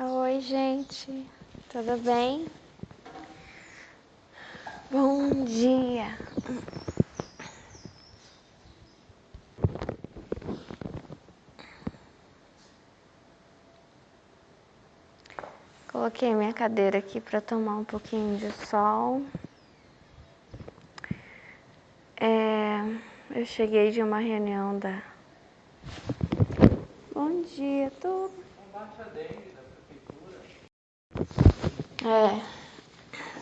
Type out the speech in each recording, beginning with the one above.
Oi, gente, tudo bem? Bom dia! Coloquei minha cadeira aqui para tomar um pouquinho de sol. Eu cheguei de uma reunião da. Bom dia, tudo. Combate à dengue da prefeitura.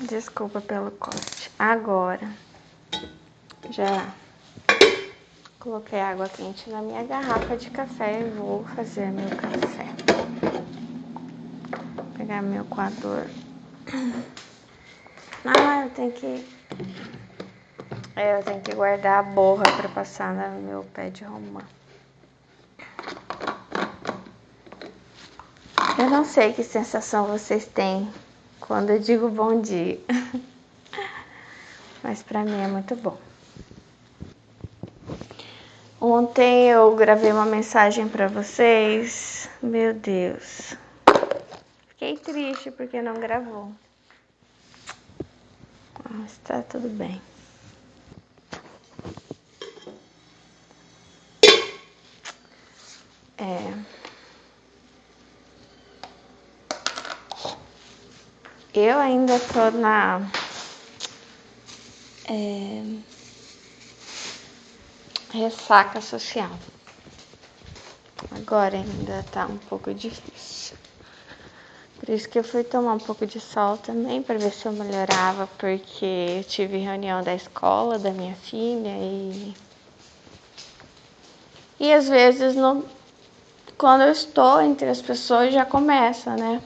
Desculpa pelo corte. Agora, já coloquei água quente na minha garrafa de café e vou fazer meu café. Vou pegar meu coador. Eu tenho que guardar a borra para passar no meu pé de romã. Eu não sei que sensação vocês têm quando eu digo bom dia, mas para mim é muito bom. Ontem eu gravei uma mensagem para vocês. Meu Deus. Fiquei triste porque não gravou. Mas tá tudo bem. Eu ainda tô na ressaca social. Agora ainda tá um pouco difícil. Por isso que eu fui tomar um pouco de sol também, para ver se eu melhorava, porque eu tive reunião da escola da minha filha e às vezes não, quando eu estou entre as pessoas já começa, né,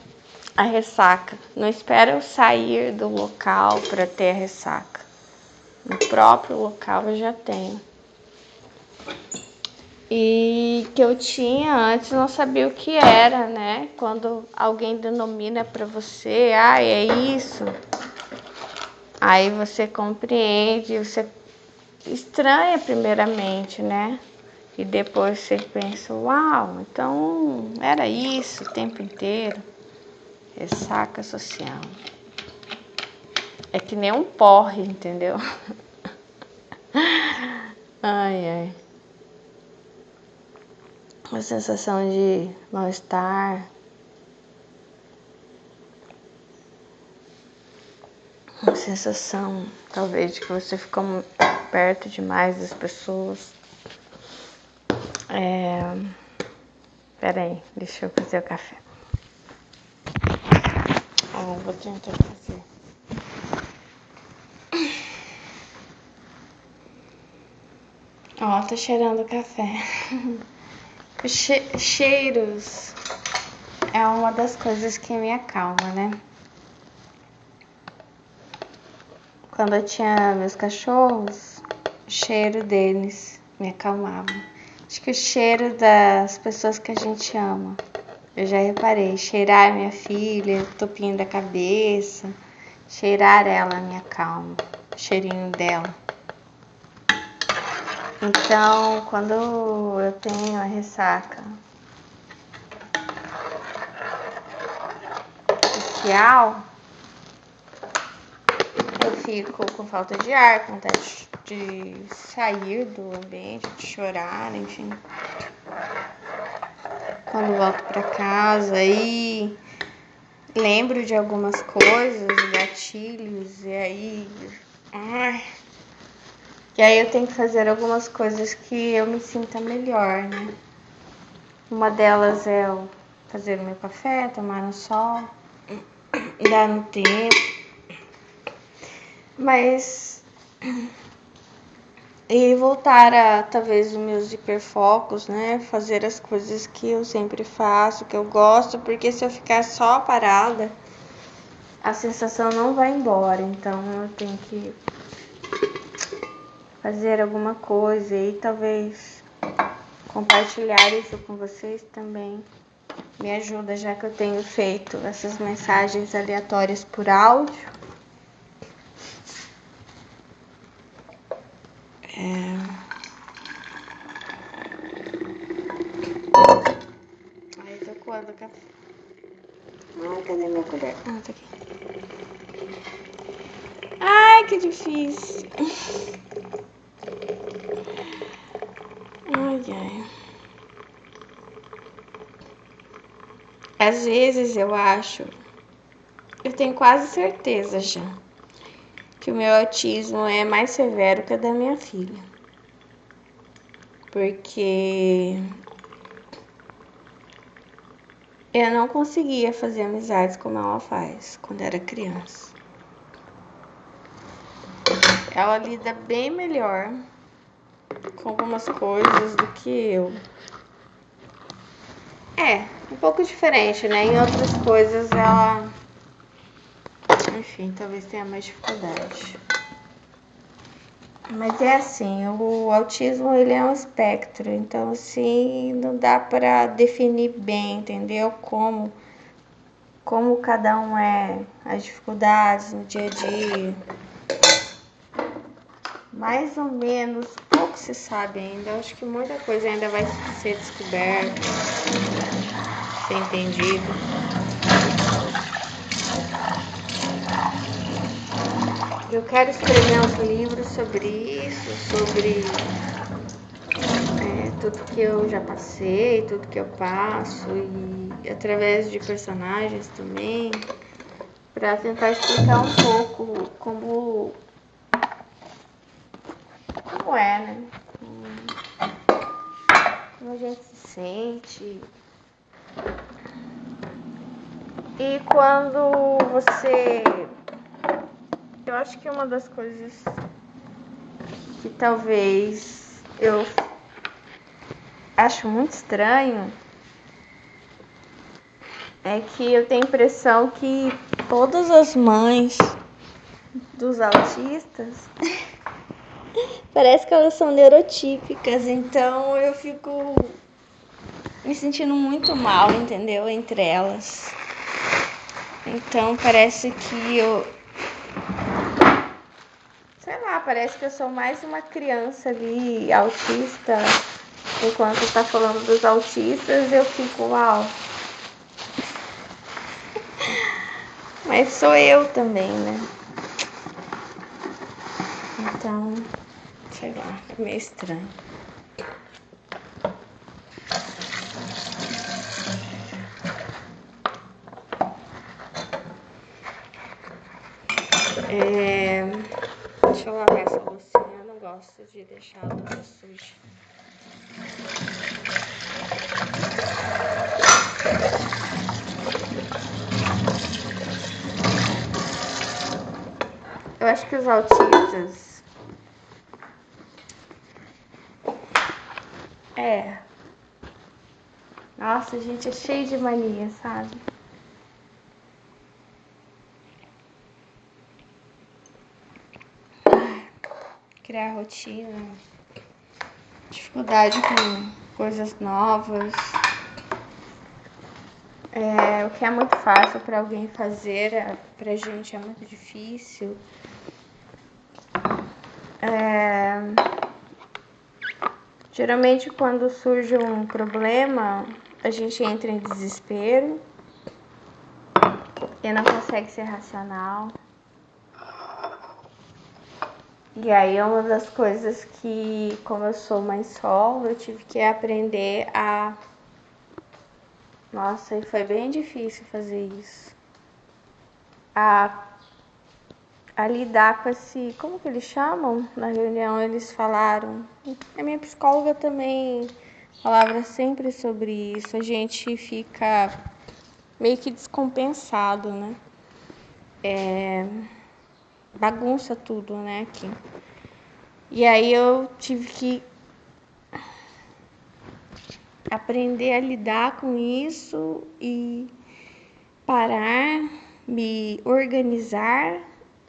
a ressaca. Não espero eu sair do local para ter a ressaca. No próprio local eu já tenho. E que eu tinha antes, não sabia o que era, né? Quando alguém denomina para você, é isso. Aí você compreende, você estranha primeiramente, né? E depois você pensa, uau, então era isso o tempo inteiro. Ressaca social. É que nem um porre, entendeu? Ai. Uma sensação de mal-estar. Uma sensação, talvez, de que você ficou perto demais das pessoas. Peraí, deixa eu fazer o café. Vou tentar fazer. Tô cheirando café. Cheiros é uma das coisas que me acalma, né? Quando eu tinha meus cachorros, o cheiro deles me acalmava. Acho que o cheiro das pessoas que a gente ama. Eu já reparei, cheirar minha filha, o topinho da cabeça, cheirar ela me acalma, o cheirinho dela. Então, quando eu tenho a ressaca social, eu fico com falta de ar, com vontade de sair do ambiente, de chorar, enfim. Quando volto pra casa aí lembro de algumas coisas, gatilhos, e aí eu tenho que fazer algumas coisas que eu me sinta melhor, né? Uma delas é eu fazer o meu café, tomar no sol, dar no tempo, mas e voltar a talvez os meus hiperfocos, né? Fazer as coisas que eu sempre faço, que eu gosto, porque se eu ficar só parada, a sensação não vai embora, então eu tenho que fazer alguma coisa e talvez compartilhar isso com vocês também me ajuda, já que eu tenho feito essas mensagens aleatórias por áudio. Aí tô coando o café. Ai, cadê minha colher? Ah, tá aqui. Ai, que difícil. Ai, ai. Às vezes eu tenho quase certeza já, que o meu autismo é mais severo que o da minha filha. Porque eu não conseguia fazer amizades como ela faz quando era criança. Ela lida bem melhor com algumas coisas do que eu. É, um pouco diferente, né? Em outras coisas ela, enfim, talvez tenha mais dificuldade. Mas é assim, o autismo ele é um espectro, então assim, não dá para definir bem, entendeu? Como cada um é, as dificuldades no dia a dia. Mais ou menos, pouco se sabe ainda. Eu acho que muita coisa ainda vai ser descoberta, ser entendido. Eu quero escrever uns livros sobre isso, sobre tudo que eu já passei, tudo que eu passo e através de personagens também, para tentar explicar um pouco como é, né? Como a gente se sente. E quando você. Eu acho que uma das coisas que talvez eu acho muito estranho é que eu tenho a impressão que todas as mães dos autistas parece que elas são neurotípicas, então eu fico me sentindo muito mal, entendeu? Entre elas. Então parece que sei lá, parece que eu sou mais uma criança ali autista. Enquanto tá falando dos autistas, eu fico, uau. Mas sou eu também, né? Então, sei lá, é meio estranho. Deixa eu lavar essa loucinha, eu não gosto de deixar a louça suja. Eu acho que os autistas. Nossa, a gente é cheio de mania, sabe? Criar rotina, dificuldade com coisas novas. O que é muito fácil para alguém fazer, pra gente é muito difícil. Geralmente quando surge um problema, a gente entra em desespero e não consegue ser racional. E aí é uma das coisas que, como eu sou mãe solo, eu tive que aprender a... Nossa, e foi bem difícil fazer isso. A lidar com esse... Como que eles chamam? Na reunião eles falaram... A minha psicóloga também falava sempre sobre isso. A gente fica meio que descompensado, né? Bagunça tudo, né, aqui. E aí eu tive que aprender a lidar com isso e parar, me organizar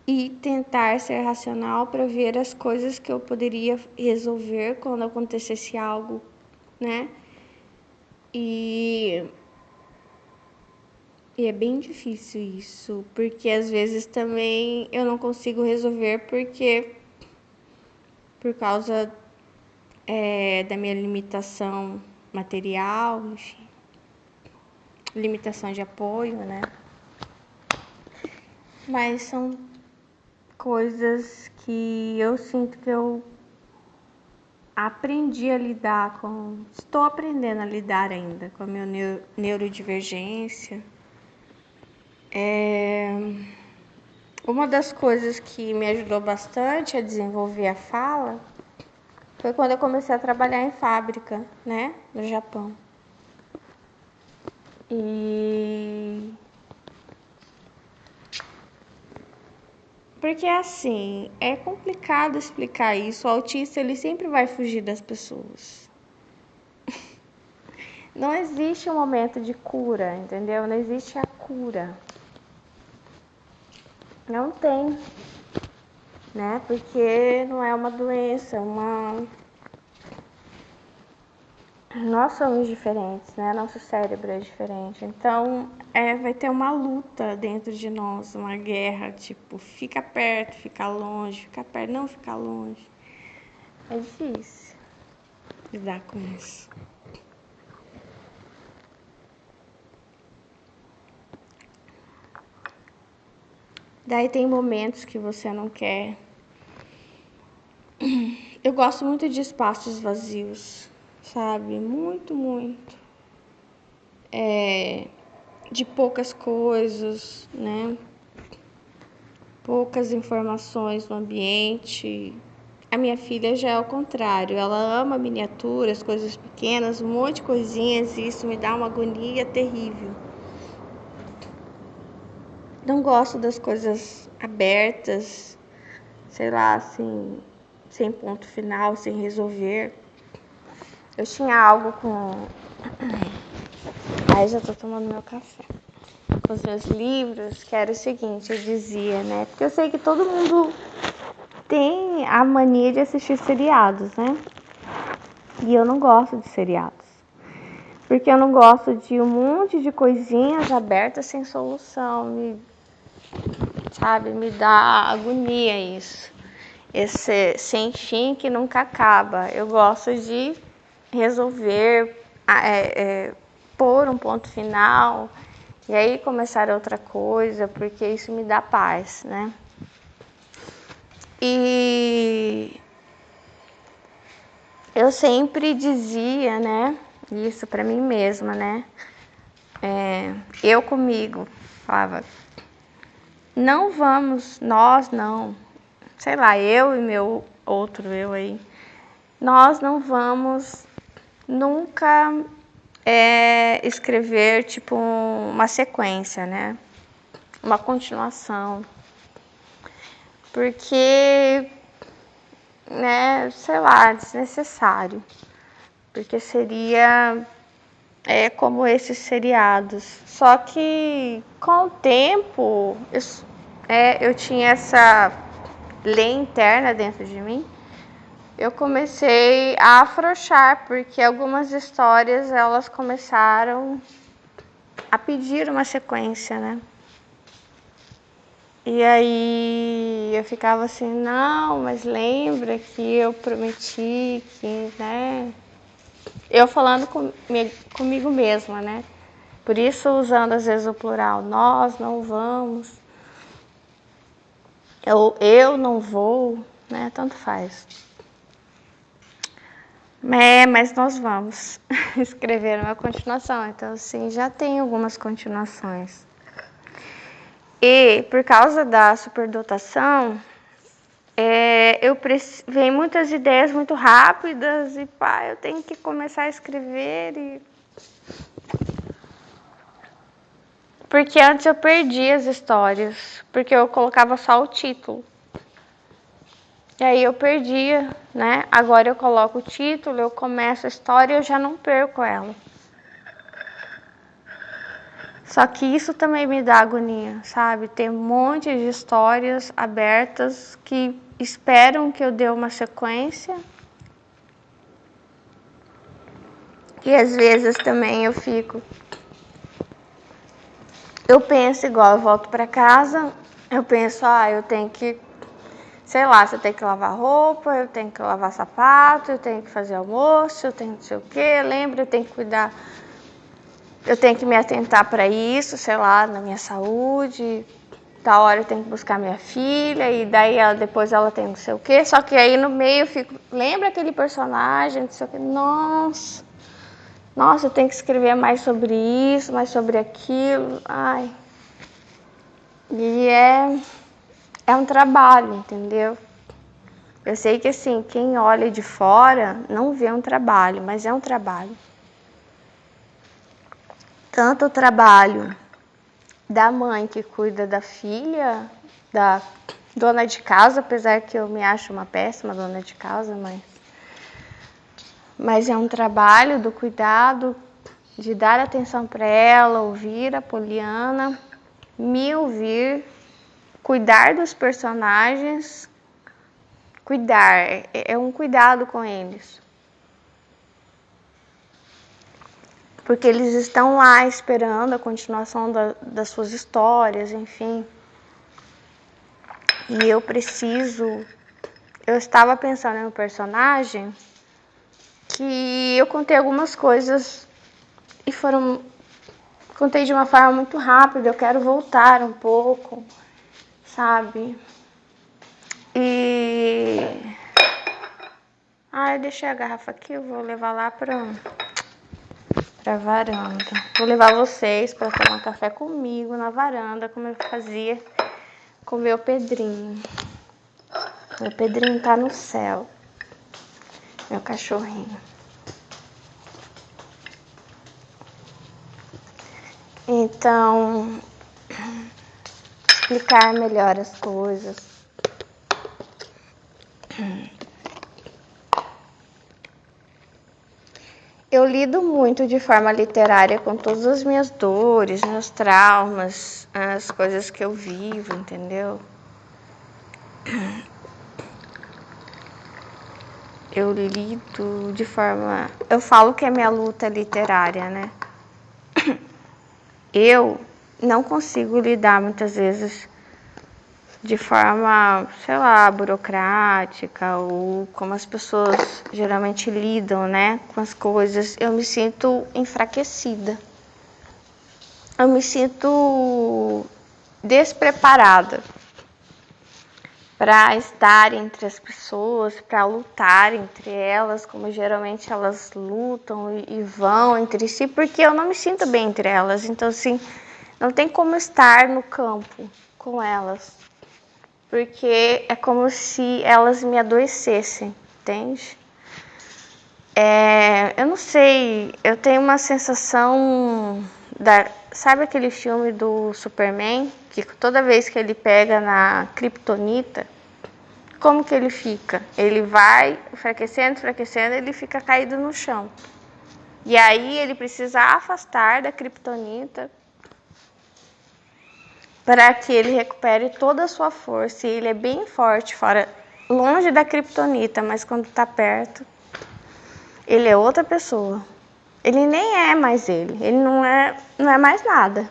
e tentar ser racional para ver as coisas que eu poderia resolver quando acontecesse algo, né? E é bem difícil isso, porque às vezes também eu não consigo resolver por causa da minha limitação material, enfim, limitação de apoio, né? Mas são coisas que eu sinto que eu aprendi a lidar com. Estou aprendendo a lidar ainda com a minha neurodivergência. Uma das coisas que me ajudou bastante a desenvolver a fala foi quando eu comecei a trabalhar em fábrica, né, no Japão. E porque assim, é complicado explicar isso. O autista, ele sempre vai fugir das pessoas. Não existe um momento de cura, entendeu? Não existe a cura. Não tem, né? Porque não é uma doença, nós somos diferentes, né? Nosso cérebro é diferente. Então, vai ter uma luta dentro de nós, uma guerra, tipo, fica perto, fica longe, fica perto, não fica longe. É difícil lidar com isso. Daí tem momentos que você não quer. Eu gosto muito de espaços vazios, sabe? Muito, muito. De poucas coisas, né? Poucas informações no ambiente. A minha filha já é ao contrário, ela ama miniaturas, coisas pequenas, um monte de coisinhas, e isso me dá uma agonia terrível. Não gosto das coisas abertas, sei lá, assim, sem ponto final, sem resolver. Eu tinha algo com. Aí já tô tomando meu café. Com os meus livros, que era o seguinte, eu dizia, né? Porque eu sei que todo mundo tem a mania de assistir seriados, né? E eu não gosto de seriados. Porque eu não gosto de um monte de coisinhas abertas sem solução. Sabe? Me dá agonia isso. Esse sem fim que nunca acaba. Eu gosto de resolver, pôr um ponto final e aí começar outra coisa, porque isso me dá paz, né? E eu sempre dizia, né, isso para mim mesma, né? Eu comigo falava, não vamos, nós não, sei lá, eu e meu outro eu aí, nós não vamos nunca escrever tipo uma sequência, né? Uma continuação. Porque, né, sei lá, desnecessário. Porque seria como esses seriados. Só que com o tempo eu tinha essa lei interna dentro de mim. Eu comecei a afrouxar, porque algumas histórias elas começaram a pedir uma sequência, né? E aí eu ficava assim, não, mas lembra que eu prometi que, né? Eu falando comigo mesma, né? Por isso usando às vezes o plural, nós não vamos, eu não vou, né? Tanto faz. Mas nós vamos escrever uma continuação, então assim, já tem algumas continuações. E por causa da superdotação, vem muitas ideias muito rápidas e eu tenho que começar a escrever porque antes eu perdi as histórias, porque eu colocava só o título. E aí eu perdia, né? Agora eu coloco o título, eu começo a história e eu já não perco ela. Só que isso também me dá agonia, sabe? Tem um monte de histórias abertas que esperam que eu dê uma sequência. E às vezes também eu penso igual, eu volto para casa, eu penso, eu tenho que, sei lá, eu tenho que lavar roupa, eu tenho que lavar sapato, eu tenho que fazer almoço, eu tenho não sei o quê, lembra, eu tenho que cuidar, eu tenho que me atentar para isso, sei lá, na minha saúde, tal hora eu tenho que buscar minha filha, e daí depois ela tem não sei o quê. Só que aí no meio eu fico, lembra aquele personagem, não sei o quê. Nossa, eu tenho que escrever mais sobre isso, mais sobre aquilo. Ai. E é um trabalho, entendeu? Eu sei que assim, quem olha de fora não vê um trabalho, mas é um trabalho. Tanto o trabalho da mãe que cuida da filha, da dona de casa, apesar que eu me acho uma péssima dona de casa, mas é um trabalho do cuidado, de dar atenção para ela, ouvir a Poliana, me ouvir, cuidar dos personagens, cuidar, é um cuidado com eles. Porque eles estão lá esperando a continuação das suas histórias, enfim. E eu estava pensando em um personagem que eu contei algumas coisas e contei de uma forma muito rápida, eu quero voltar um pouco, sabe? Eu deixei a garrafa aqui, eu vou levar lá pra varanda. Vou levar vocês para tomar café comigo na varanda, como eu fazia com meu Pedrinho. Meu Pedrinho tá no céu. Meu cachorrinho. Então, explicar melhor as coisas. Eu lido muito de forma literária com todas as minhas dores, meus traumas, as coisas que eu vivo, entendeu? Eu lido de forma... Eu falo que é minha luta literária, né? Eu não consigo lidar muitas vezes de forma, sei lá, burocrática ou como as pessoas geralmente lidam, né, com as coisas. Eu me sinto enfraquecida. Eu me sinto despreparada para estar entre as pessoas, para lutar entre elas, como geralmente elas lutam e vão entre si, porque eu não me sinto bem entre elas. Então, assim, não tem como estar no campo com elas, porque é como se elas me adoecessem, entende? Eu não sei, eu tenho uma sensação sabe aquele filme do Superman, que toda vez que ele pega na Kryptonita, como que ele fica? Ele vai enfraquecendo, ele fica caído no chão. E aí ele precisa afastar da Kryptonita para que ele recupere toda a sua força. E ele é bem forte longe da Kryptonita, mas quando está perto, ele é outra pessoa. Ele nem é mais ele não é mais nada.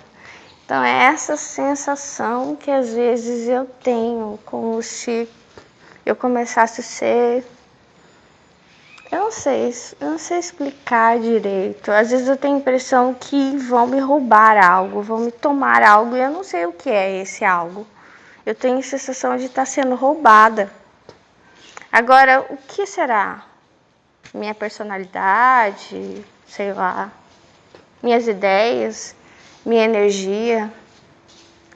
Então é essa sensação que às vezes eu tenho, como se eu começasse a ser... Eu não sei explicar direito. Às vezes eu tenho a impressão que vão me roubar algo, vão me tomar algo, e eu não sei o que é esse algo. Eu tenho a sensação de estar sendo roubada. Agora, o que será? Minha personalidade, sei lá, minhas ideias, minha energia,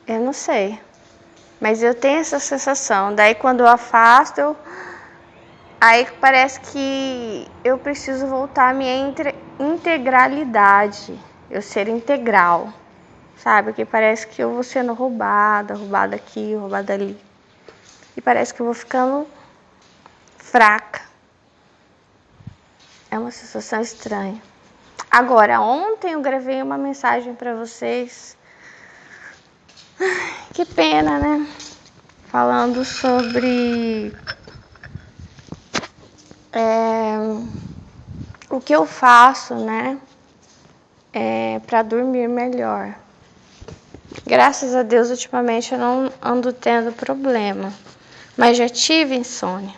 eu não sei. Mas eu tenho essa sensação. Daí quando eu afasto, aí parece que eu preciso voltar à minha integralidade, eu ser integral, sabe? Que parece que eu vou sendo roubada aqui, roubada ali. E parece que eu vou ficando fraca. É uma sensação estranha. Agora, ontem eu gravei uma mensagem para vocês. Que pena, né? Falando sobre o que eu faço, né? Para dormir melhor. Graças a Deus, ultimamente eu não ando tendo problema, mas já tive insônia.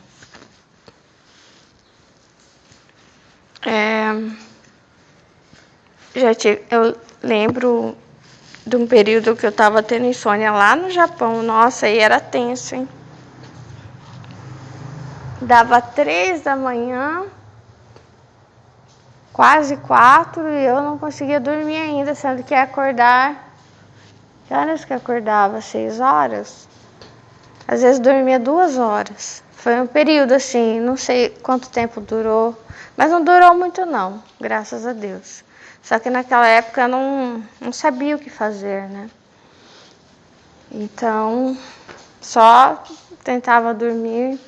Eu lembro de um período que eu tava tendo insônia lá no Japão. Nossa, aí era tenso, hein? Dava 3 da manhã, quase 4, e eu não conseguia dormir ainda, sendo que ia acordar. Que horas que eu acordava? 6 horas? Às vezes dormia 2 horas. Foi um período assim, não sei quanto tempo durou, mas não durou muito não, graças a Deus. Só que naquela época eu não sabia o que fazer, né? Então, só tentava dormir.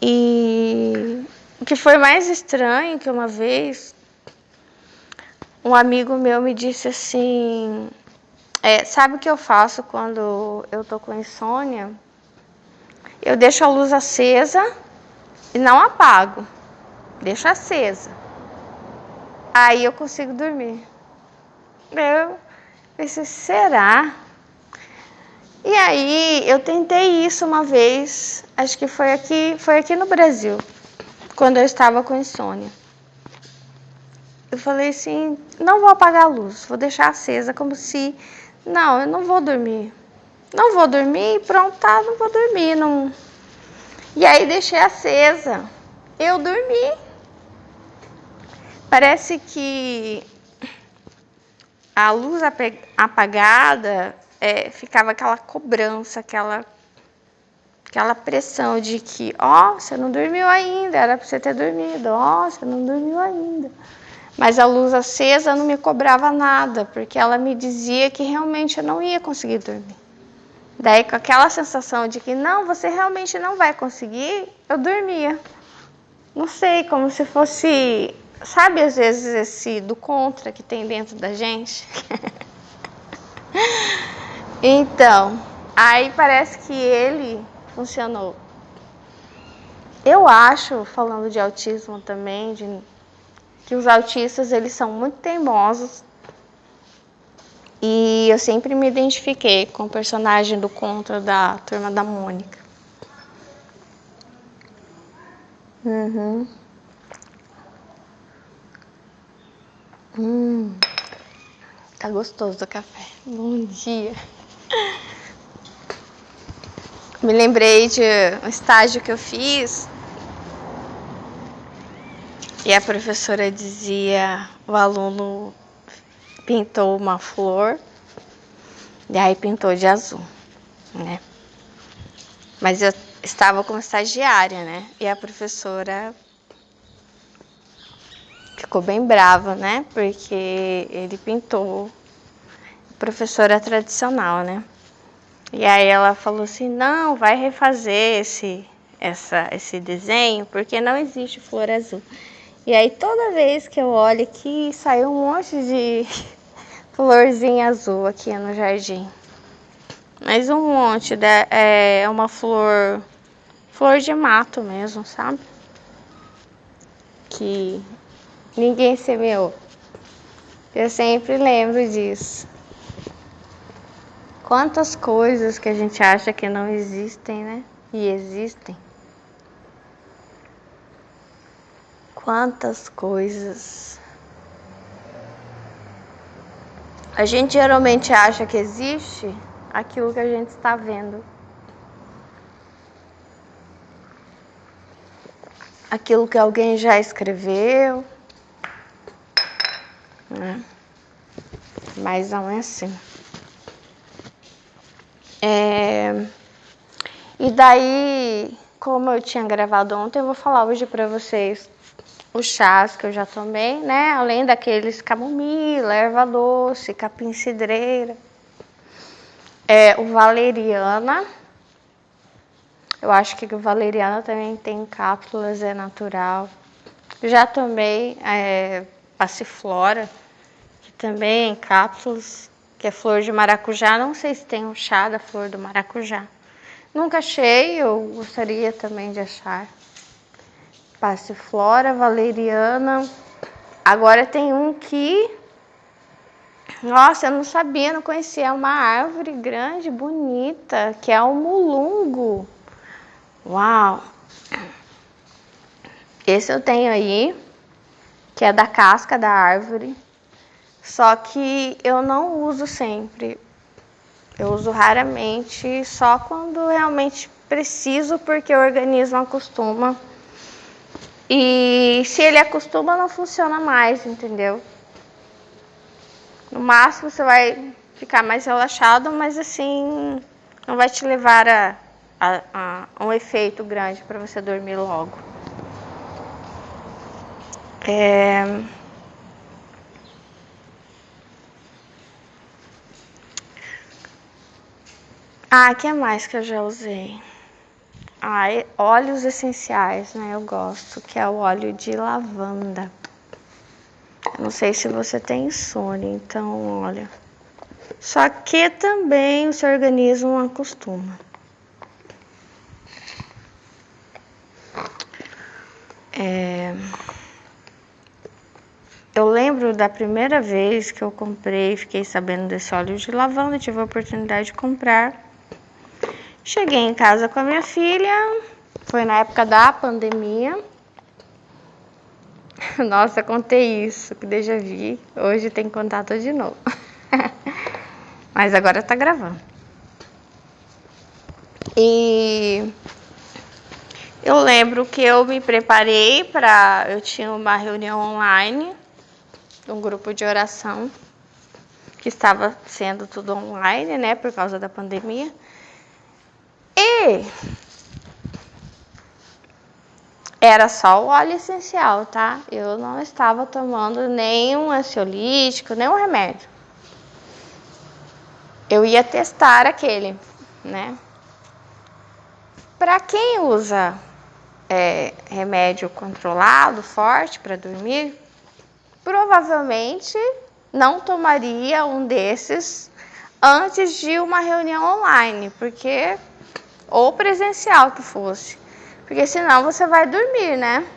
E o que foi mais estranho que uma vez, um amigo meu me disse assim, sabe o que eu faço quando eu tô com insônia? Eu deixo a luz acesa e não apago, deixo acesa. Aí eu consigo dormir. Eu pensei, será? E aí eu tentei isso uma vez, acho que foi aqui no Brasil, quando eu estava com insônia. Eu falei assim, não vou apagar a luz, vou deixar acesa, como se, não, eu não vou dormir. Não vou dormir, pronto, tá, não vou dormir, não. E aí deixei acesa. Eu dormi. Parece que a luz apagada ficava aquela cobrança, aquela pressão de que, você não dormiu ainda, era para você ter dormido, você não dormiu ainda. Mas a luz acesa não me cobrava nada, porque ela me dizia que realmente eu não ia conseguir dormir. Daí, com aquela sensação de que não, você realmente não vai conseguir, eu dormia. Não sei, como se fosse, sabe, às vezes esse do contra que tem dentro da gente? Então, aí parece que ele funcionou. Eu acho, falando de autismo também, que os autistas, eles são muito teimosos. E eu sempre me identifiquei com o personagem do Contra da Turma da Mônica. Uhum. Tá gostoso o café. Bom dia. Me lembrei de um estágio que eu fiz e a professora dizia, o aluno pintou uma flor e aí pintou de azul, né? Mas eu estava como estagiária, né? E a professora ficou bem brava, né? Porque ele pintou professora tradicional, né? E aí ela falou assim, não, vai refazer esse desenho, porque não existe flor azul. E aí toda vez que eu olho aqui, saiu um monte de florzinha azul aqui no jardim. Mas um monte, é uma flor de mato mesmo, sabe? Que ninguém semeou. Eu sempre lembro disso. Quantas coisas que a gente acha que não existem, né? E existem. Quantas coisas. A gente geralmente acha que existe aquilo que a gente está vendo. Aquilo que alguém já escreveu. Né? Mas não é assim. E daí, como eu tinha gravado ontem, eu vou falar hoje pra vocês os chás que eu já tomei, né? Além daqueles camomila, erva doce, capim-cidreira. O valeriana. Eu acho que o valeriana também tem cápsulas, é natural. Já tomei passiflora, que também é em cápsulas, que é flor de maracujá. Não sei se tem um chá da flor do maracujá. Nunca achei, eu gostaria também de achar. Passiflora, valeriana. Agora tem um que, nossa, eu não sabia, não conhecia. É uma árvore grande, bonita, que é o mulungo. Uau! Esse eu tenho aí, que é da casca da árvore. Só que eu não uso sempre. Eu uso raramente, só quando realmente preciso, porque o organismo acostuma. E se ele acostuma, não funciona mais, entendeu? No máximo você vai ficar mais relaxado, mas assim, não vai te levar a um efeito grande para você dormir logo. Que mais que eu já usei? Óleos essenciais, né? Eu gosto, que é o óleo de lavanda. Eu não sei se você tem insônia, então, olha. Só que também o seu organismo acostuma. Eu lembro da primeira vez que eu comprei, fiquei sabendo desse óleo de lavanda, tive a oportunidade de comprar. Cheguei em casa com a minha filha, foi na época da pandemia. Nossa, contei isso, que déjà vu. Hoje tem que contar tudo de novo. Mas agora tá gravando. E eu lembro que eu me preparei eu tinha uma reunião online, um grupo de oração, que estava sendo tudo online, né, por causa da pandemia. E era só o óleo essencial, tá? Eu não estava tomando nenhum ansiolítico, nenhum remédio. Eu ia testar aquele, né? Para quem usa remédio controlado, forte para dormir, provavelmente não tomaria um desses antes de uma reunião online, porque ou presencial que fosse, porque senão você vai dormir, né?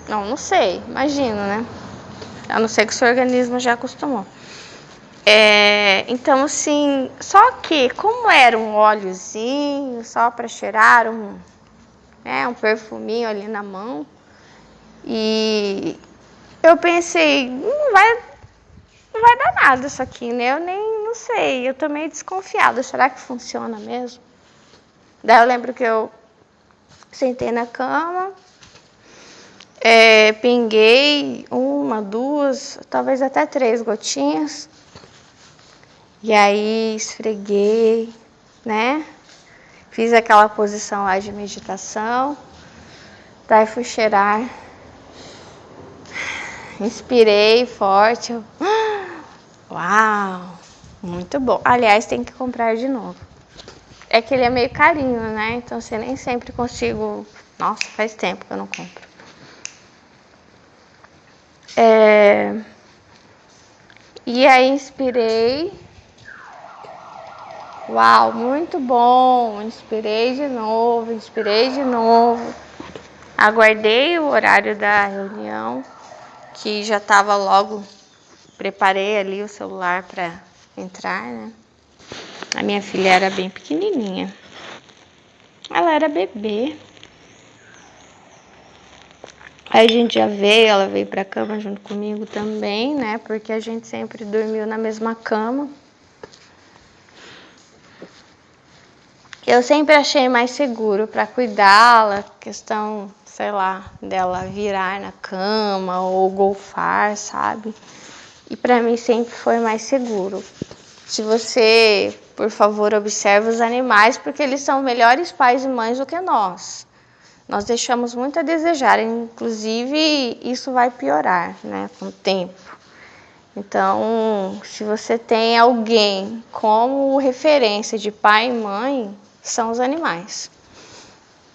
Não sei, imagino, né? A não ser que o seu organismo já acostumou. Então, assim, só que como era um óleozinho, só para cheirar um perfuminho ali na mão, e eu pensei, não vai dar nada isso aqui, né? Eu nem, não sei, eu tô meio desconfiada, será que funciona mesmo? Daí eu lembro que eu sentei na cama, pinguei 1, 2, talvez até 3 gotinhas. E aí esfreguei, né? Fiz aquela posição lá de meditação. Daí fui cheirar. Inspirei forte. Uau! Muito bom. Aliás, tem que comprar de novo. É que ele é meio carinho, né? Então você nem sempre consigo. Nossa, faz tempo que eu não compro. E aí inspirei. Uau, muito bom. Inspirei de novo, Aguardei o horário da reunião, que já estava logo. Preparei ali o celular para entrar, né? A minha filha era bem pequenininha. Ela era bebê. Aí a gente ela veio pra cama junto comigo também, né? Porque a gente sempre dormiu na mesma cama. Eu sempre achei mais seguro para cuidá-la, questão, sei lá, dela virar na cama ou golfar, sabe? E para mim sempre foi mais seguro. Se você, por favor, observe os animais, porque eles são melhores pais e mães do que nós. Nós deixamos muito a desejar, inclusive isso vai piorar, né, com o tempo. Então, se você tem alguém como referência de pai e mãe, são os animais,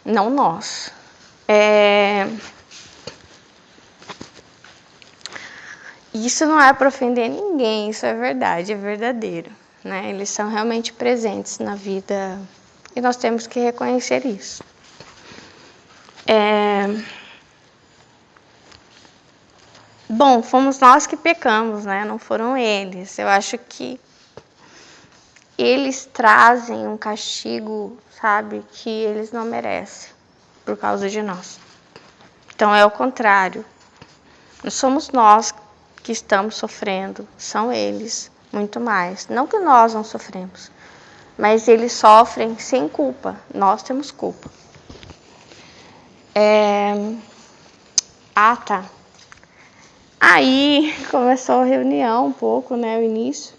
não nós. Isso não é para ofender ninguém, isso é verdade, é verdadeiro, né? Eles são realmente presentes na vida e nós temos que reconhecer isso. Bom, fomos nós que pecamos, né? Não foram eles. Eu acho que eles trazem um castigo, sabe, que eles não merecem por causa de nós. Então é o contrário. Não somos nós que estamos sofrendo, são eles, muito mais. Não que nós não sofremos, mas eles sofrem sem culpa, nós temos culpa. Tá. Aí começou a reunião um pouco, né, o início.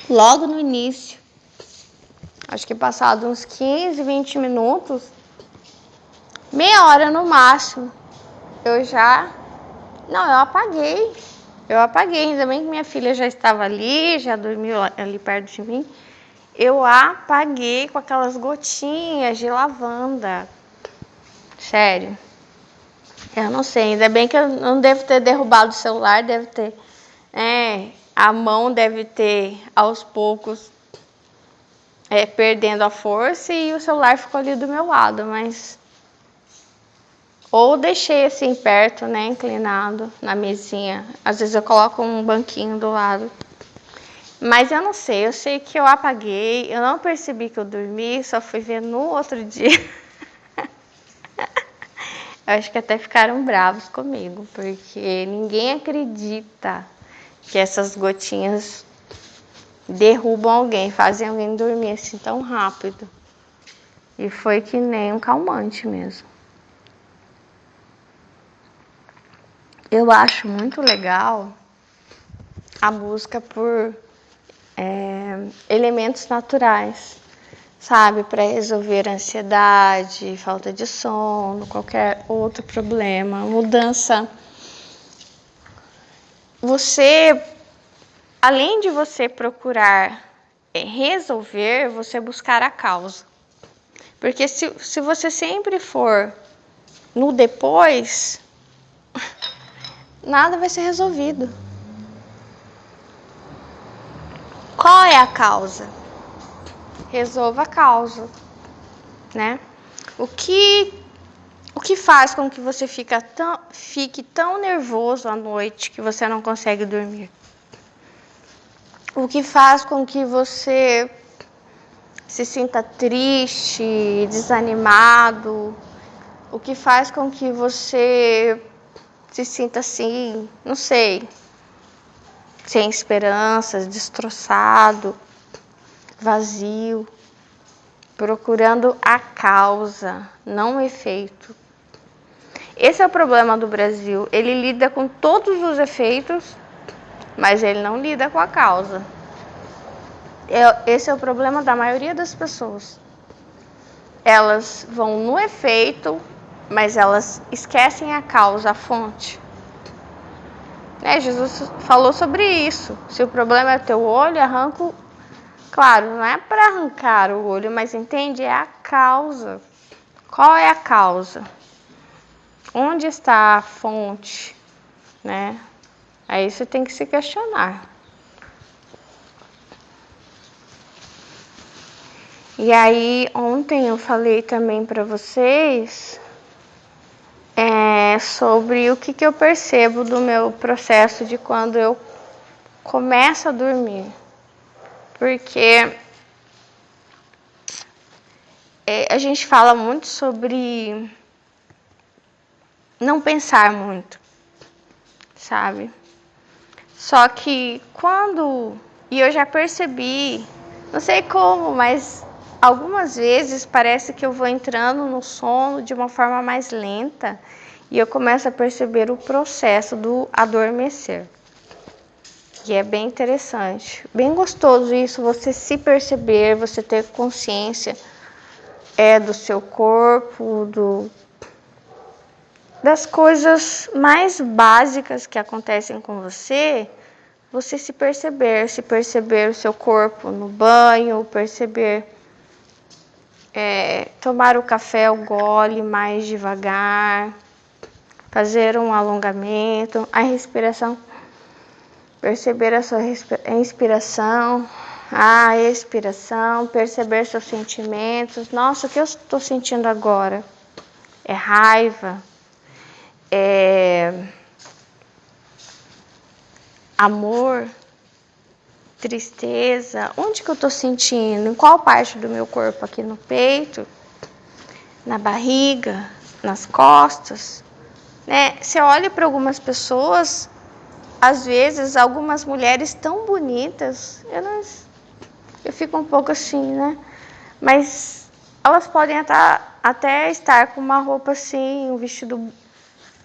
Logo no início, acho que passado uns 15, 20 minutos, meia hora no máximo, eu apaguei, ainda bem que minha filha já estava ali, já dormiu ali perto de mim. Eu apaguei com aquelas gotinhas de lavanda. Sério. Eu não sei, ainda bem que eu não devo ter derrubado o celular, deve ter. A mão deve ter, aos poucos, perdendo a força e o celular ficou ali do meu lado, mas. Ou deixei assim perto, né, inclinado na mesinha. Às vezes eu coloco um banquinho do lado. Mas eu não sei, eu sei que eu apaguei, eu não percebi que eu dormi, só fui ver no outro dia. Eu acho que até ficaram bravos comigo, porque ninguém acredita que essas gotinhas derrubam alguém, fazem alguém dormir assim tão rápido. E foi que nem um calmante mesmo. Eu acho muito legal a busca por elementos naturais, sabe, para resolver ansiedade, falta de sono, qualquer outro problema, mudança. Além de você procurar resolver, você buscar a causa. Porque se você sempre for no depois, nada vai ser resolvido. Qual é a causa? Resolva a causa, né? O que faz com que você fique tão nervoso à noite que você não consegue dormir? O que faz com que você se sinta triste, desanimado? O que faz com que você se sinta assim, não sei, sem esperanças, destroçado, vazio, procurando a causa, não o efeito. Esse é o problema do Brasil. Ele lida com todos os efeitos, mas ele não lida com a causa. Esse é o problema da maioria das pessoas. Elas vão no efeito, mas elas esquecem a causa, a fonte. Jesus falou sobre isso. Se o problema é teu olho, arranca. Claro, não é para arrancar o olho, mas entende? É a causa. Qual é a causa? Onde está a fonte? Né? Aí você tem que se questionar. E aí, ontem eu falei também para vocês sobre o que eu percebo do meu processo de quando eu começo a dormir. Porque a gente fala muito sobre não pensar muito, sabe? Só que e eu já percebi, não sei como, mas algumas vezes parece que eu vou entrando no sono de uma forma mais lenta e eu começo a perceber o processo do adormecer. E é bem interessante, bem gostoso isso, você se perceber, você ter consciência do seu corpo, das coisas mais básicas que acontecem com você se perceber o seu corpo no banho, perceber tomar o café, o gole mais devagar, fazer um alongamento, a respiração, perceber a sua inspiração, a expiração, perceber seus sentimentos. Nossa, o que eu estou sentindo agora? É raiva? É amor? Tristeza? Onde que eu estou sentindo? Em qual parte do meu corpo? Aqui no peito? Na barriga? Nas costas? né? Você olha para algumas pessoas, às vezes, algumas mulheres tão bonitas, eu fico um pouco assim, né? Mas elas podem até estar com uma roupa assim, um vestido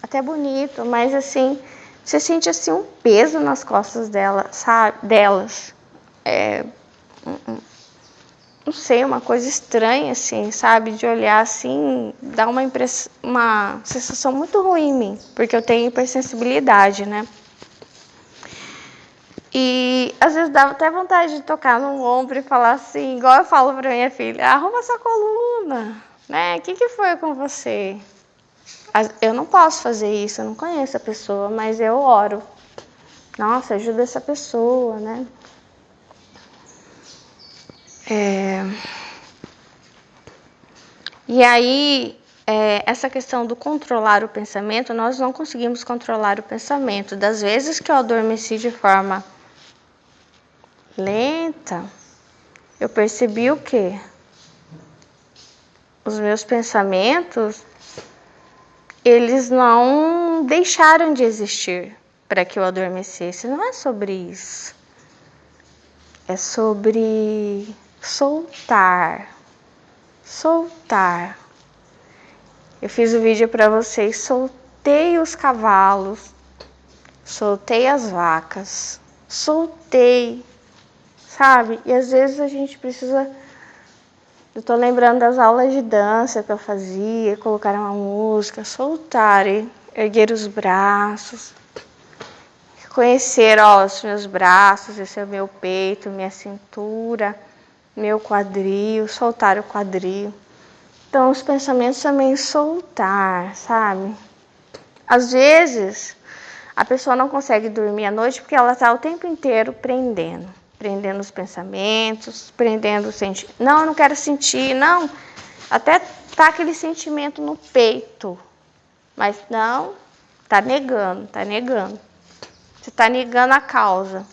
até bonito, mas assim, você sente assim um peso nas costas delas. Não sei, uma coisa estranha assim, sabe? De olhar assim, dá uma sensação muito ruim em mim, porque eu tenho hipersensibilidade, né? E às vezes dava até vontade de tocar no ombro e falar assim, igual eu falo pra minha filha, arruma essa coluna, né? O que foi com você? Eu não posso fazer isso, eu não conheço a pessoa, mas eu oro. Nossa, ajuda essa pessoa, né? E aí, essa questão do controlar o pensamento, nós não conseguimos controlar o pensamento. Das vezes que eu adormeci de forma lenta, eu percebi o quê? Os meus pensamentos, eles não deixaram de existir para que eu adormecesse. Não é sobre isso. É sobre soltar. Soltar. Eu fiz o vídeo para vocês, soltei os cavalos, soltei as vacas, soltei, sabe? E às vezes a gente precisa... Eu tô lembrando das aulas de dança que eu fazia, colocar uma música, soltar, erguer os braços, conhecer, ó, os meus braços, esse é o meu peito, minha cintura, meu quadril, soltar o quadril. Então, os pensamentos também soltar, sabe? Às vezes, a pessoa não consegue dormir à noite porque ela está o tempo inteiro prendendo os pensamentos, prendendo o sentimento. Não, eu não quero sentir, não. Até tá aquele sentimento no peito, mas não, tá negando. Você tá negando a causa.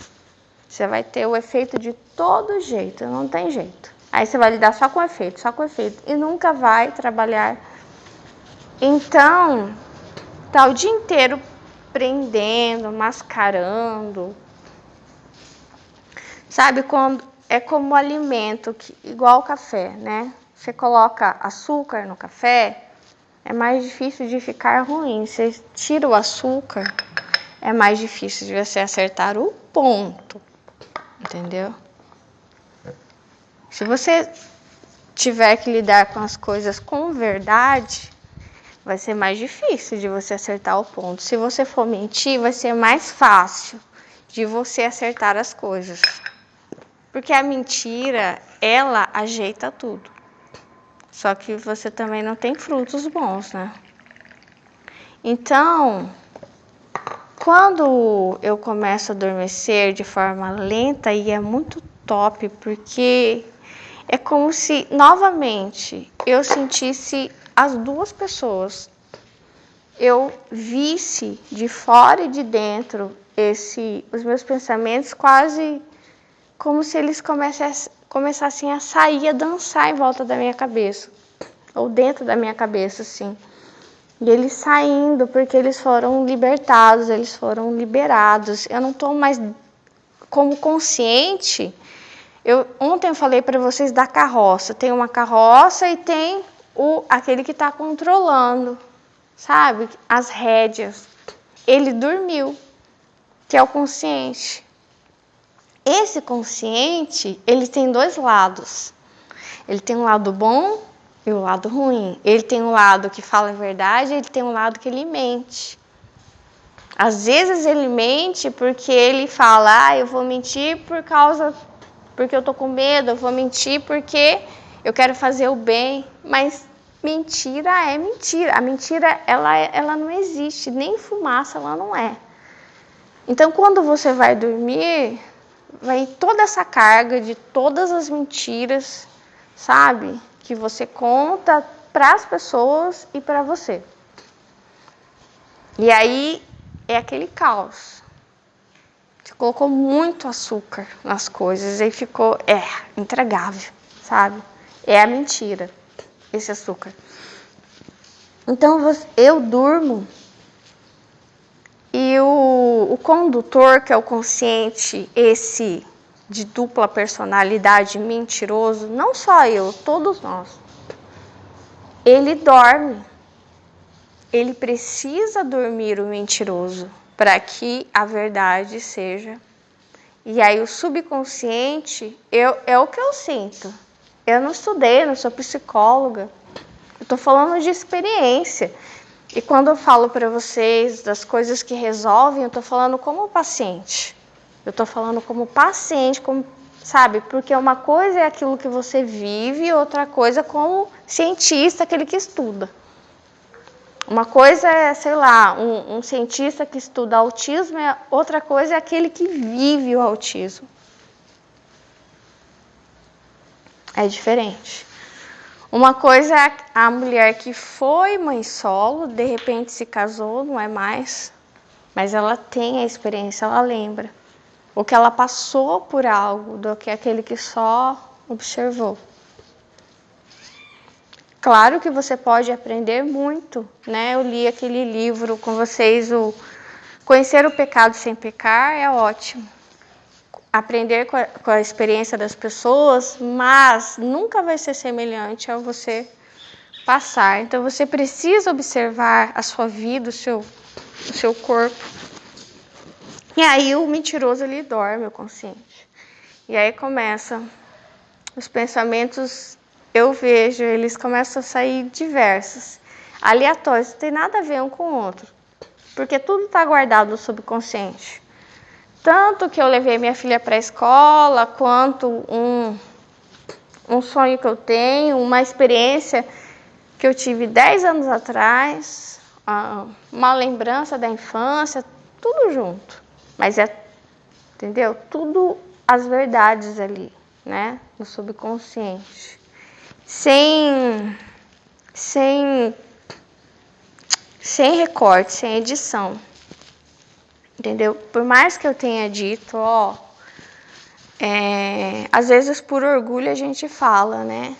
Você vai ter o efeito de todo jeito, não tem jeito. Aí você vai lidar só com efeito, e nunca vai trabalhar. Então, tá o dia inteiro prendendo, mascarando. Sabe, quando é como alimento, igual o café, né? Você coloca açúcar no café, é mais difícil de ficar ruim. Você tira o açúcar, é mais difícil de você acertar o ponto, entendeu? Se você tiver que lidar com as coisas com verdade, vai ser mais difícil de você acertar o ponto. Se você for mentir, vai ser mais fácil de você acertar as coisas. Porque a mentira, ela ajeita tudo. Só que você também não tem frutos bons, né? Então, quando eu começo a adormecer de forma lenta, e é muito top, porque é como se, novamente, eu sentisse as duas pessoas. Eu visse de fora e de dentro os meus pensamentos quase como se eles começassem a sair, a dançar em volta da minha cabeça, ou dentro da minha cabeça, assim. E eles saindo, porque eles foram libertados, eles foram liberados. Eu não estou mais como consciente. Ontem eu falei para vocês da carroça. Tem uma carroça e tem aquele que está controlando, sabe? As rédeas. Ele dormiu, que é o consciente. Esse consciente, ele tem dois lados. Ele tem um lado bom e o lado ruim. Ele tem um lado que fala a verdade, ele tem um lado que ele mente. Às vezes ele mente porque ele fala, eu vou mentir porque eu tô com medo, eu vou mentir porque eu quero fazer o bem. Mas mentira é mentira. A mentira, ela não existe, nem fumaça ela não é. Então, quando você vai dormir, vem toda essa carga de todas as mentiras, sabe? Que você conta para as pessoas e para você. E aí é aquele caos. Você colocou muito açúcar nas coisas e ficou, intragável, sabe? É a mentira, esse açúcar. Então eu durmo E o condutor, que é o consciente, esse de dupla personalidade mentiroso, não só eu, todos nós, ele dorme. Ele precisa dormir, o mentiroso, para que a verdade seja. E aí o subconsciente, é o que eu sinto. Eu não estudei, não sou psicóloga. Eu estou falando de experiência. E quando eu falo para vocês das coisas que resolvem, eu estou falando como paciente. Eu estou falando como paciente, como, sabe? Porque uma coisa é aquilo que você vive, outra coisa como cientista, aquele que estuda. Uma coisa é, sei lá, um cientista que estuda autismo, outra coisa é aquele que vive o autismo. É diferente. Uma coisa é a mulher que foi mãe solo, de repente se casou, não é mais, mas ela tem a experiência, ela lembra. O que ela passou por algo, do que aquele que só observou. Claro que você pode aprender muito, né? Eu li aquele livro com vocês, o Conhecer o Pecado Sem Pecar, é ótimo. Aprender com a experiência das pessoas, mas nunca vai ser semelhante a você passar. Então você precisa observar a sua vida, o seu corpo. E aí o mentiroso, ele dorme, o consciente. E aí começam os pensamentos. Eu vejo, eles começam a sair diversos, aleatórios, não tem nada a ver um com o outro, porque tudo está guardado no subconsciente. Tanto que eu levei minha filha para a escola, quanto um sonho que eu tenho, uma experiência que eu tive 10 anos atrás, uma lembrança da infância, tudo junto. Mas entendeu? Tudo as verdades ali, né? No subconsciente. Sem recorte, sem edição. Entendeu? Por mais que eu tenha dito, às vezes por orgulho a gente fala, né?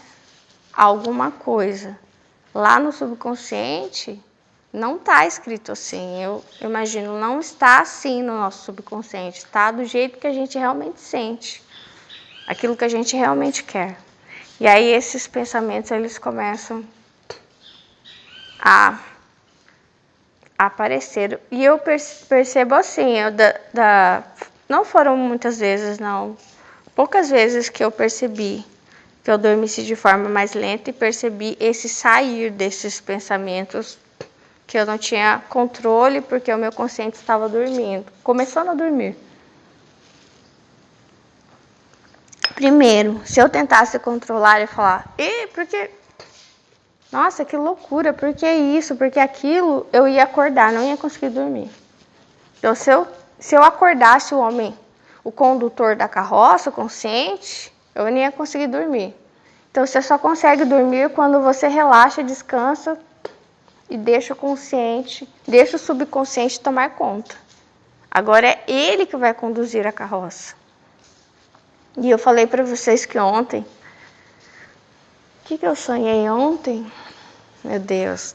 Alguma coisa. Lá no subconsciente não está escrito assim. Eu imagino, não está assim no nosso subconsciente. Está do jeito que a gente realmente sente. Aquilo que a gente realmente quer. E aí esses pensamentos, eles começam a aparecer. E eu percebo assim, não foram muitas vezes, não. Poucas vezes que eu percebi que eu dormisse de forma mais lenta e percebi esse sair desses pensamentos que eu não tinha controle porque o meu consciente estava dormindo, começando a dormir. Primeiro, se eu tentasse controlar e falar, porque, nossa, que loucura, por que isso, por que aquilo, eu ia acordar, não ia conseguir dormir. Então, se eu acordasse o homem, o condutor da carroça, o consciente, eu não ia conseguir dormir. Então, você só consegue dormir quando você relaxa, descansa e deixa o subconsciente tomar conta. Agora é ele que vai conduzir a carroça. E eu falei para vocês que ontem, o que eu sonhei ontem? Meu Deus.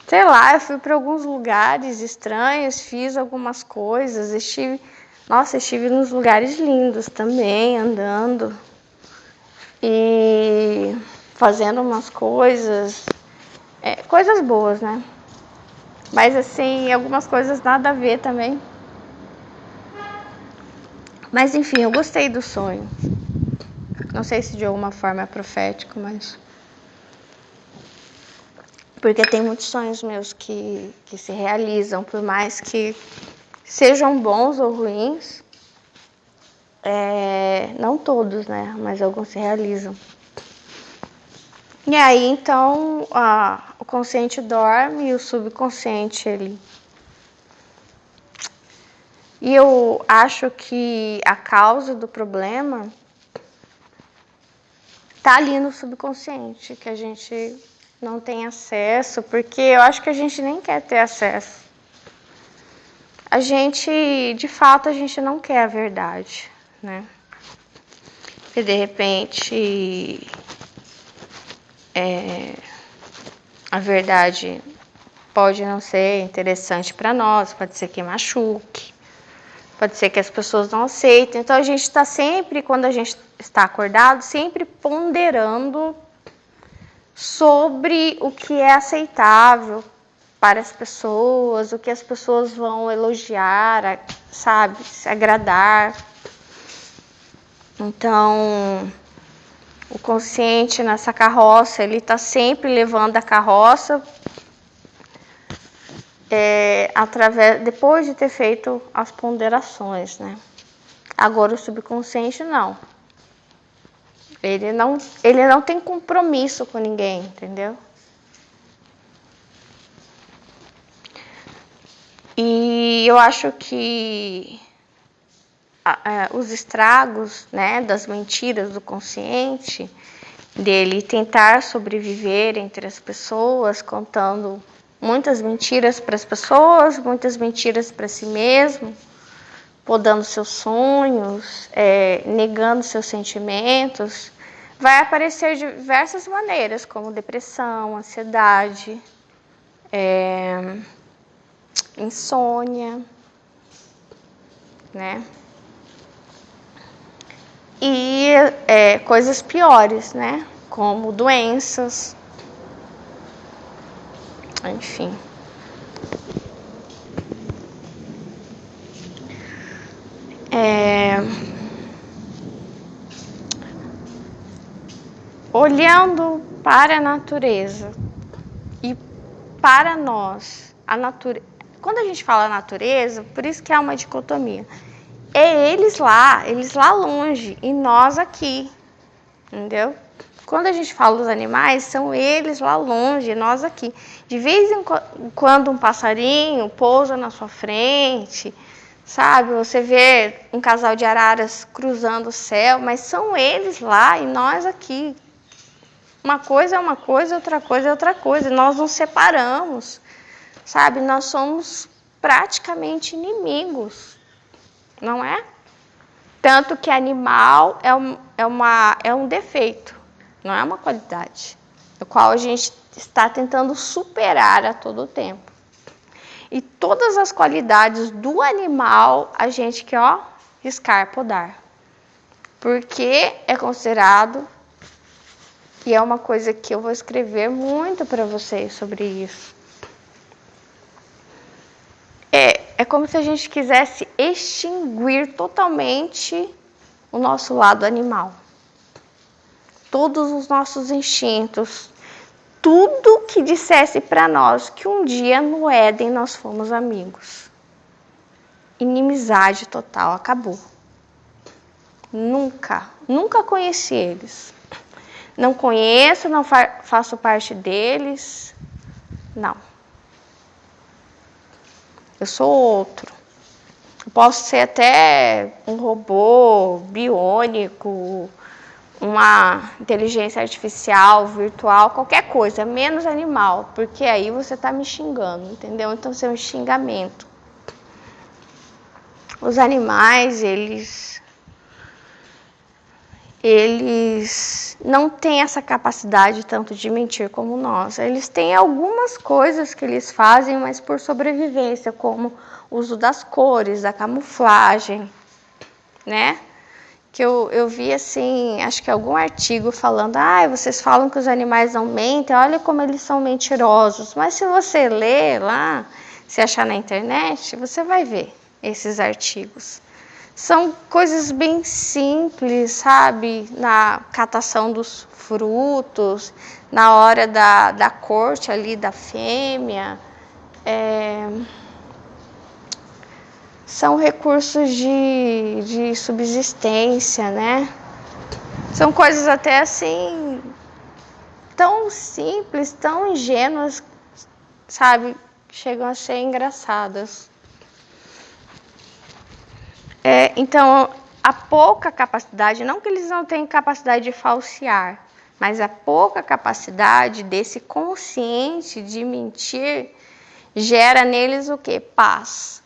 Sei lá, eu fui para alguns lugares estranhos, fiz algumas coisas, estive nos lugares lindos também, andando e fazendo umas coisas, coisas boas, né? Mas assim, algumas coisas nada a ver também. Mas enfim, eu gostei do sonho. Não sei se de alguma forma é profético, mas... Porque tem muitos sonhos meus que se realizam, por mais que sejam bons ou ruins. Não todos, né? Mas alguns se realizam. E aí, então, o consciente dorme e o subconsciente, ele... E eu acho que a causa do problema tá ali no subconsciente, que a gente não tem acesso, porque eu acho que a gente nem quer ter acesso. De fato, a gente não quer a verdade, né? Porque de repente a verdade pode não ser interessante para nós, pode ser que machuque, pode ser que as pessoas não aceitem. Então a gente está sempre, quando a gente está acordado, sempre ponderando sobre o que é aceitável para as pessoas, o que as pessoas vão elogiar, sabe, se agradar. Então, o consciente nessa carroça, ele está sempre levando a carroça depois de ter feito as ponderações, né? Agora o subconsciente não. Ele não tem compromisso com ninguém, entendeu? E eu acho que os estragos, né, das mentiras do consciente, dele tentar sobreviver entre as pessoas, contando muitas mentiras para as pessoas, muitas mentiras para si mesmo, podando seus sonhos, negando seus sentimentos, vai aparecer de diversas maneiras, como depressão, ansiedade, insônia, né? E coisas piores, né? Como doenças, enfim. Olhando para a natureza e para nós, quando a gente fala natureza, por isso que é uma dicotomia. É eles lá longe e nós aqui, entendeu? Quando a gente fala dos animais, são eles lá longe e nós aqui. De vez em quando um passarinho pousa na sua frente, sabe? Você vê um casal de araras cruzando o céu, mas são eles lá e nós aqui. Uma coisa é uma coisa, outra coisa é outra coisa. Nós nos separamos, sabe? Nós somos praticamente inimigos, não é? Tanto que animal é um defeito, não é uma qualidade, o qual a gente está tentando superar a todo tempo. E todas as qualidades do animal a gente quer, riscar, podar. Porque é considerado, e é uma coisa que eu vou escrever muito para vocês sobre isso. É como se a gente quisesse extinguir totalmente o nosso lado animal. Todos os nossos instintos, tudo que dissesse para nós que um dia no Éden nós fomos amigos. Inimizade total, acabou. Nunca conheci eles. Não conheço, não faço parte deles. Não. Eu sou outro. Eu posso ser até um robô biônico, uma inteligência artificial, virtual, qualquer coisa, menos animal, porque aí você está me xingando, entendeu? Então, isso é um xingamento. Os animais, eles não têm essa capacidade tanto de mentir como nós. Eles têm algumas coisas que eles fazem, mas por sobrevivência, como o uso das cores, da camuflagem, né? Que eu vi, assim, acho que algum artigo falando, vocês falam que os animais não mentem, olha como eles são mentirosos. Mas se você ler lá, se achar na internet, você vai ver esses artigos. São coisas bem simples, sabe? Na catação dos frutos, na hora da corte ali da fêmea. São recursos de subsistência, né? São coisas até assim, tão simples, tão ingênuas, sabe? Chegam a ser engraçadas. Então, a pouca capacidade, não que eles não tenham capacidade de falsear, mas a pouca capacidade desse consciente de mentir gera neles o quê? Paz.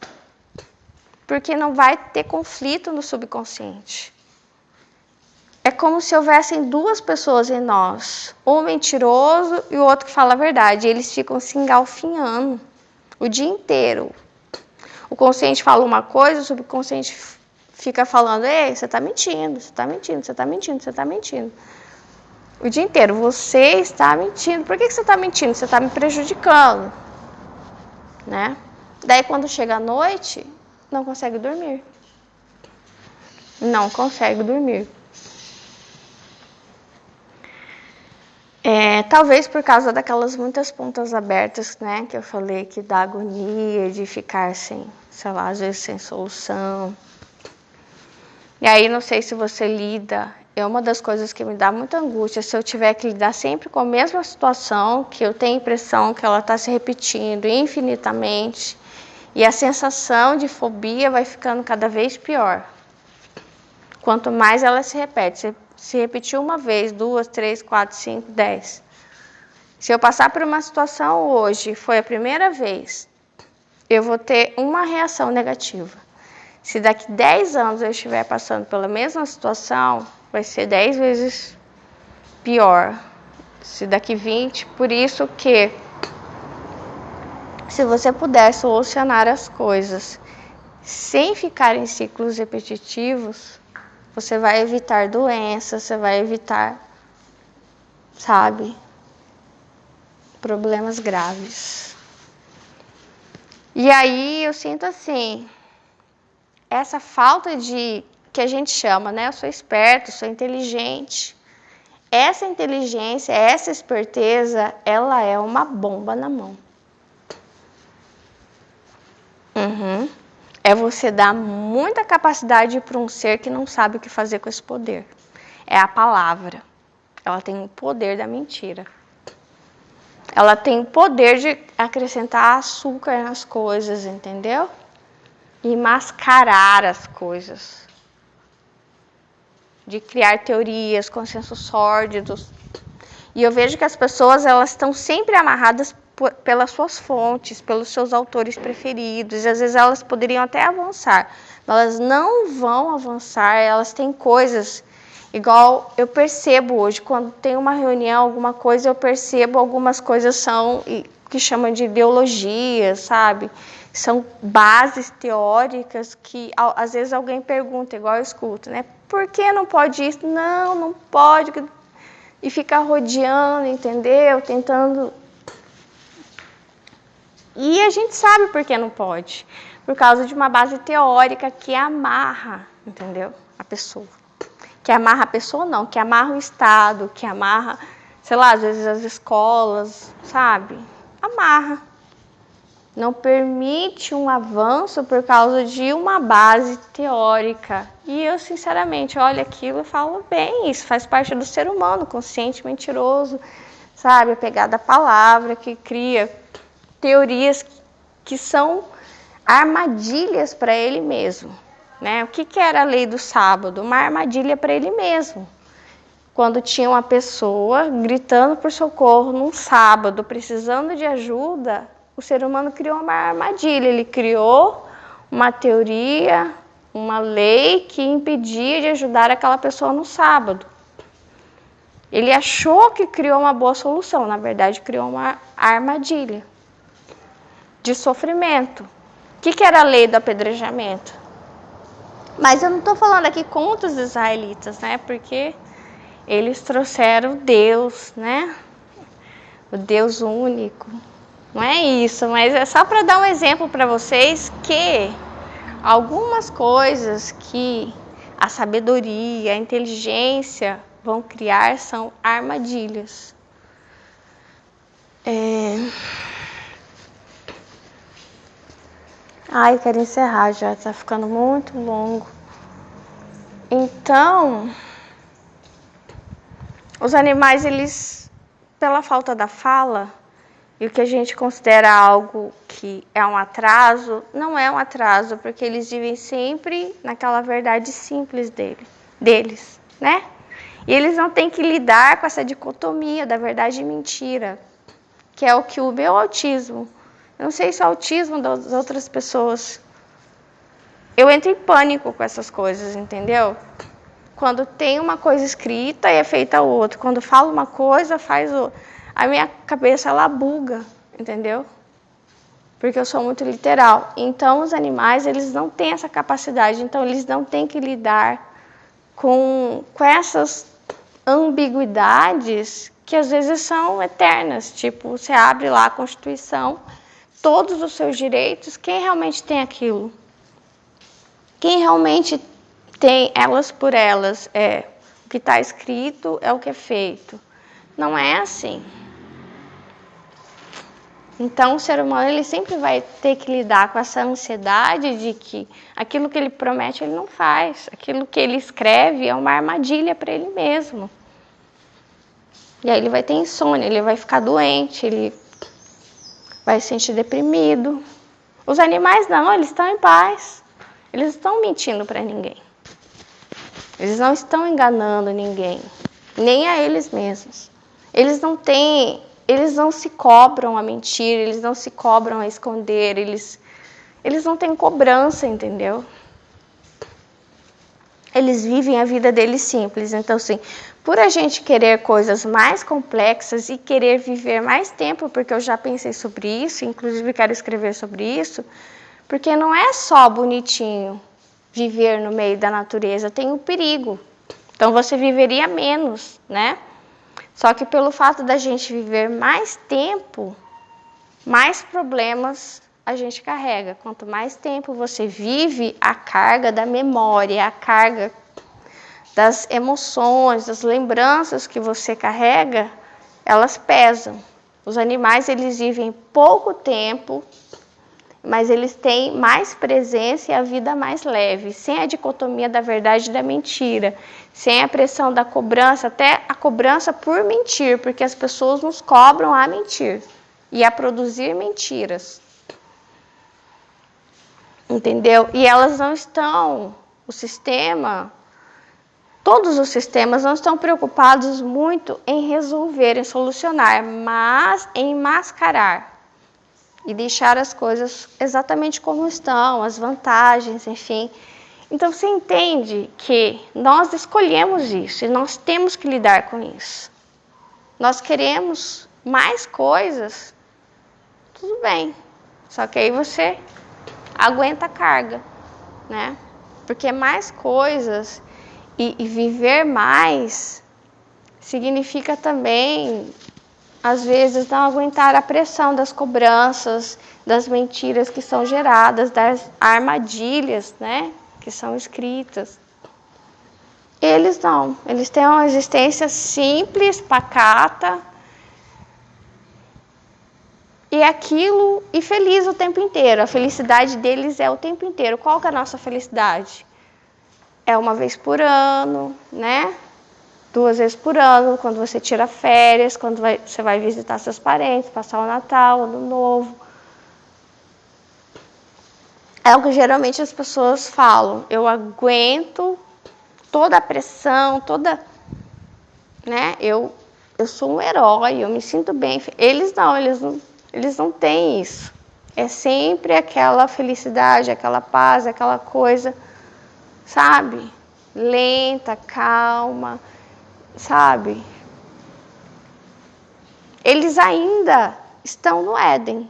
Porque não vai ter conflito no subconsciente. É como se houvessem duas pessoas em nós, um mentiroso e o outro que fala a verdade. Eles ficam se engalfinhando o dia inteiro. O consciente fala uma coisa, o subconsciente fica falando: ei, você está mentindo, você está mentindo, você está mentindo, você está mentindo. O dia inteiro, você está mentindo. Por que você está mentindo? Você está me prejudicando, né? Daí quando chega a noite, não consegue dormir. Não consegue dormir. Talvez por causa daquelas muitas pontas abertas, né? Que eu falei que dá agonia de ficar sem, sei lá, às vezes sem solução. E aí não sei se você lida. É uma das coisas que me dá muita angústia, se eu tiver que lidar sempre com a mesma situação, que eu tenho a impressão que ela está se repetindo infinitamente, e a sensação de fobia vai ficando cada vez pior. Quanto mais ela se repete, se repetir uma vez, 2, 3, 4, 5, 10. Se eu passar por uma situação hoje, foi a primeira vez, eu vou ter uma reação negativa. Se daqui 10 anos eu estiver passando pela mesma situação, vai ser 10 vezes pior. Se daqui 20, por isso que se você puder solucionar as coisas sem ficar em ciclos repetitivos, você vai evitar doenças, você vai evitar, sabe, problemas graves. E aí eu sinto assim, essa falta de, que a gente chama, né? Eu sou esperto, sou inteligente. Essa inteligência, essa esperteza, ela é uma bomba na mão. É você dar muita capacidade para um ser que não sabe o que fazer com esse poder. É a palavra. Ela tem o poder da mentira. Ela tem o poder de acrescentar açúcar nas coisas, entendeu? E mascarar as coisas. De criar teorias, consensos sórdidos. E eu vejo que as pessoas, elas estão sempre amarradas pelas suas fontes, pelos seus autores preferidos. E às vezes elas poderiam até avançar, mas elas não vão avançar. Elas têm coisas, igual eu percebo hoje, quando tem uma reunião, alguma coisa, eu percebo algumas coisas são, que chamam de ideologia, sabe? São bases teóricas que às vezes alguém pergunta, igual eu escuto, né? Por que não pode isso? Não, não pode. E ficar rodeando, entendeu? Tentando. E a gente sabe por que não pode. Por causa de uma base teórica que amarra, entendeu? A pessoa. Que amarra a pessoa não, que amarra o Estado, que amarra, sei lá, às vezes as escolas, sabe? Amarra. Não permite um avanço por causa de uma base teórica. E eu, sinceramente, olho aquilo e falo, bem, isso faz parte do ser humano, consciente, mentiroso, sabe? Apegado à palavra, que cria teorias que são armadilhas para ele mesmo. Né? O que era a lei do sábado? Uma armadilha para ele mesmo. Quando tinha uma pessoa gritando por socorro num sábado, precisando de ajuda, o ser humano criou uma armadilha. Ele criou uma teoria, uma lei que impedia de ajudar aquela pessoa no sábado. Ele achou que criou uma boa solução, na verdade criou uma armadilha de sofrimento. O que era a lei do apedrejamento? Mas eu não estou falando aqui contra os israelitas, né? Porque eles trouxeram Deus, né? O Deus único. Não é isso, mas é só para dar um exemplo para vocês que algumas coisas que a sabedoria, a inteligência vão criar são armadilhas. Ai, eu quero encerrar já, tá ficando muito longo. Então, os animais, eles, pela falta da fala, e o que a gente considera algo que é um atraso, não é um atraso, porque eles vivem sempre naquela verdade simples deles, né? E eles não têm que lidar com essa dicotomia da verdade e mentira, que é o que o meu autismo, eu não sei se é o autismo das outras pessoas, eu entro em pânico com essas coisas, entendeu? quando tem uma coisa escrita e é feita outra. Quando fala uma coisa, faz outra. A minha cabeça, ela buga, entendeu? Porque eu sou muito literal. Então, os animais, eles não têm essa capacidade. Então, eles não têm que lidar com essas ambiguidades que às vezes são eternas. Tipo, você abre lá a Constituição, todos os seus direitos, quem realmente tem aquilo? Quem realmente tem elas por elas? O que está escrito é o que é feito. Não é assim. Então, o ser humano, ele sempre vai ter que lidar com essa ansiedade de que aquilo que ele promete, ele não faz. Aquilo que ele escreve é uma armadilha para ele mesmo. E aí ele vai ter insônia, ele vai ficar doente, ele vai se sentir deprimido. Os animais não, eles estão em paz. Eles não estão mentindo para ninguém. Eles não estão enganando ninguém, nem a eles mesmos. Eles não se cobram a mentir, eles não se cobram a esconder, eles não têm cobrança, entendeu? Eles vivem a vida deles simples. Então, assim, por a gente querer coisas mais complexas e querer viver mais tempo, porque eu já pensei sobre isso, inclusive quero escrever sobre isso, porque não é só bonitinho viver no meio da natureza, tem o perigo. Então, você viveria menos, né? Só que pelo fato da gente viver mais tempo, mais problemas a gente carrega. Quanto mais tempo você vive, a carga da memória, a carga das emoções, das lembranças que você carrega, elas pesam. Os animais, eles vivem pouco tempo, mas eles têm mais presença e a vida mais leve, sem a dicotomia da verdade e da mentira, sem a pressão da cobrança, até a cobrança por mentir, porque as pessoas nos cobram a mentir e a produzir mentiras. Entendeu? E elas não estão, todos os sistemas não estão preocupados muito em resolver, em solucionar, mas em mascarar e deixar as coisas exatamente como estão, as vantagens, enfim. Então, você entende que nós escolhemos isso e nós temos que lidar com isso. Nós queremos mais coisas, tudo bem, só que aí você aguenta a carga, né? Porque mais coisas e viver mais significa também, às vezes, não aguentar a pressão das cobranças, das mentiras que são geradas, das armadilhas, né, que são escritas. Eles não, eles têm uma existência simples, pacata, e aquilo, e feliz o tempo inteiro. A felicidade deles é o tempo inteiro. Qual que é a nossa felicidade? É uma vez por ano, né? 2 vezes por ano, quando você tira férias, quando você vai visitar seus parentes, passar o Natal, o Ano Novo. É o que geralmente as pessoas falam. Eu aguento toda a pressão, né? Eu sou um herói, eu me sinto bem. Eles não têm isso. É sempre aquela felicidade, aquela paz, aquela coisa, sabe? Lenta, calma, sabe? Eles ainda estão no Éden.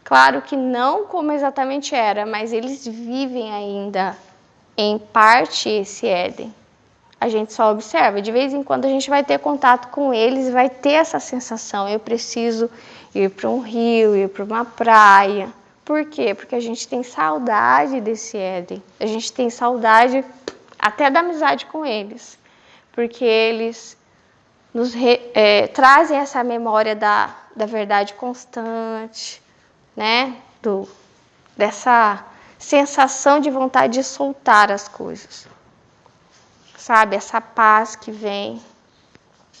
Claro que não como exatamente era, mas eles vivem ainda, em parte, esse Éden. A gente só observa. De vez em quando a gente vai ter contato com eles e vai ter essa sensação. Eu preciso ir para um rio, ir para uma praia. Por quê? Porque a gente tem saudade desse Éden. A gente tem saudade até da amizade com eles. Porque eles nos trazem essa memória da verdade constante, né? Dessa sensação de vontade de soltar as coisas. Sabe? Essa paz que vem.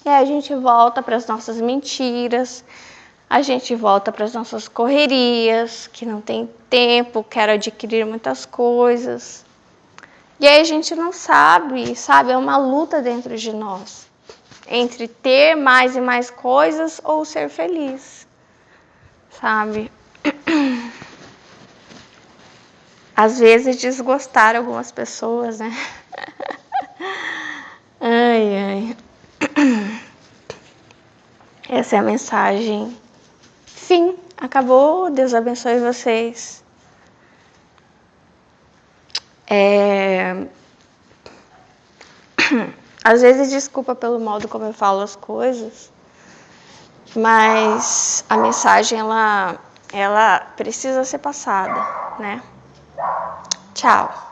E aí a gente volta para as nossas mentiras, a gente volta para as nossas correrias, que não tem tempo, quero adquirir muitas coisas. E aí a gente não sabe, é uma luta dentro de nós. Entre ter mais e mais coisas ou ser feliz, sabe? Às vezes desgostar algumas pessoas, né? essa é a mensagem. Fim, acabou. Deus abençoe vocês. Às vezes, desculpa pelo modo como eu falo as coisas, mas a mensagem, ela precisa ser passada, né? Tchau.